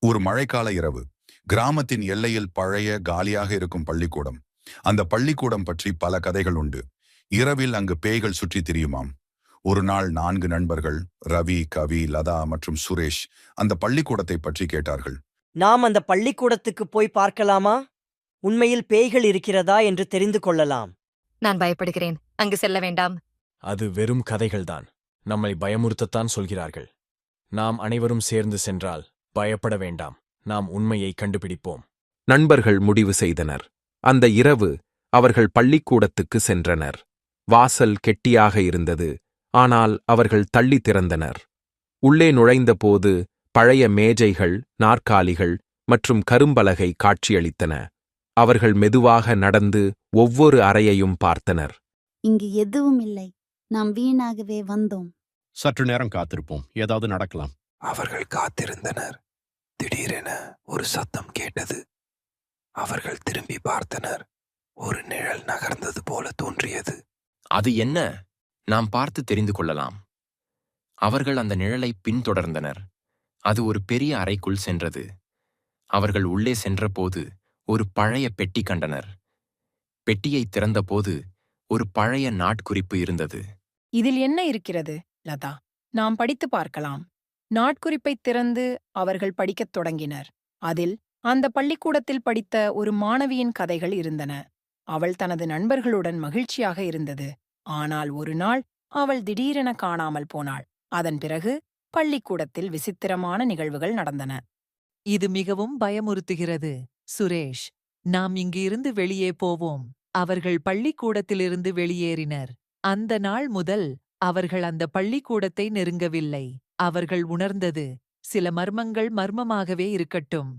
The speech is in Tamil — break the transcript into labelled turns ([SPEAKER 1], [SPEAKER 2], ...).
[SPEAKER 1] ஒரு மழைக்கால இரவு. கிராமத்தின் எல்லையில் பழைய காலியாக இருக்கும் பள்ளிக்கூடம். அந்த பள்ளிக்கூடம் பற்றி பல கதைகள் உண்டு. இரவில் அங்கு பேய்கள் சுற்றி திரியுமாம். ஒரு நாள் 4 நண்பர்கள், ரவி, கவி, லதா மற்றும் சுரேஷ், அந்த பள்ளிக்கூடத்தை பற்றி கேட்டார்கள்.
[SPEAKER 2] நாம் அந்த பள்ளிக்கூடத்துக்கு போய் பார்க்கலாமா? உண்மையில் பேய்கள் இருக்கிறதா என்று தெரிந்து கொள்ளலாம்.
[SPEAKER 3] நான் பயப்படுகிறேன். அங்கு செல்ல வேண்டாம்.
[SPEAKER 4] அது வெறும் கதைகள்தான். நம்மை பயமுறுத்தத்தான் சொல்கிறார்கள். நாம் அனைவரும் சேர்ந்து சென்றால் பயப்பட வேண்டாம். நாம் உண்மையை கண்டுபிடிப்போம்.
[SPEAKER 5] நண்பர்கள் முடிவு செய்தனர். அந்த இரவு அவர்கள் பள்ளிக்கூடத்துக்கு சென்றனர். வாசல் கெட்டியாக இருந்தது. ஆனால் அவர்கள் தள்ளி திறந்தனர். உள்ளே நுழைந்தபோது பழைய மேஜைகள், நாற்காலிகள் மற்றும் கரும்பலகை காட்சியளித்தன. அவர்கள் மெதுவாக நடந்து ஒவ்வொரு அறையையும் பார்த்தனர்.
[SPEAKER 6] இங்கு எதுவும் இல்லை. நாம் வீணாகவே வந்தோம்.
[SPEAKER 7] சற்று நேரம் காத்திருப்போம், ஏதாவது நடக்கலாம்.
[SPEAKER 8] அவர்கள் காத்திருந்தனர். திடீரென ஒரு சத்தம் கேட்டது. அவர்கள் திரும்பி பார்த்தனர். ஒரு நிழல் நகர்ந்தது போல தோன்றியது.
[SPEAKER 9] அது என்ன? நாம் பார்த்து தெரிந்து கொள்ளலாம். அவர்கள் அந்த நிழலை பின்தொடர்ந்தனர். அது ஒரு பெரிய அறைக்குள் சென்றது. அவர்கள் உள்ளே சென்றபோது ஒரு பழைய பெட்டி கண்டனர். பெட்டியை திறந்தபோது ஒரு பழைய நாட்குறிப்பு இருந்தது.
[SPEAKER 10] இதில் என்ன இருக்கிறது, லதா? நாம் படித்து பார்க்கலாம். நாட்குறிப்பைத் திறந்து அவர்கள் படிக்கத் தொடங்கினர். அதில் அந்த பள்ளிக்கூடத்தில் படித்த ஒரு மாணவியின் கதைகள் இருந்தன. அவள் தனது நண்பர்களுடன் மகிழ்ச்சியாக இருந்தது. ஆனால் ஒரு நாள் அவள் திடீரென காணாமல் போனாள். அதன் பிறகு பள்ளிக்கூடத்தில் விசித்திரமான நிகழ்வுகள் நடந்தன.
[SPEAKER 11] இது மிகவும் பயமுறுத்துகிறது, சுரேஷ். நாம் இங்கிருந்து வெளியே போவோம். அவர்கள் பள்ளிக்கூடத்திலிருந்து வெளியேறினர். அந்த நாள் முதல் அவர்கள் அந்த பள்ளிக்கூடத்தை நெருங்கவில்லை. அவர்கள் உணர்ந்தது, சில மர்மங்கள் மர்மமாகவே இருக்கட்டும்.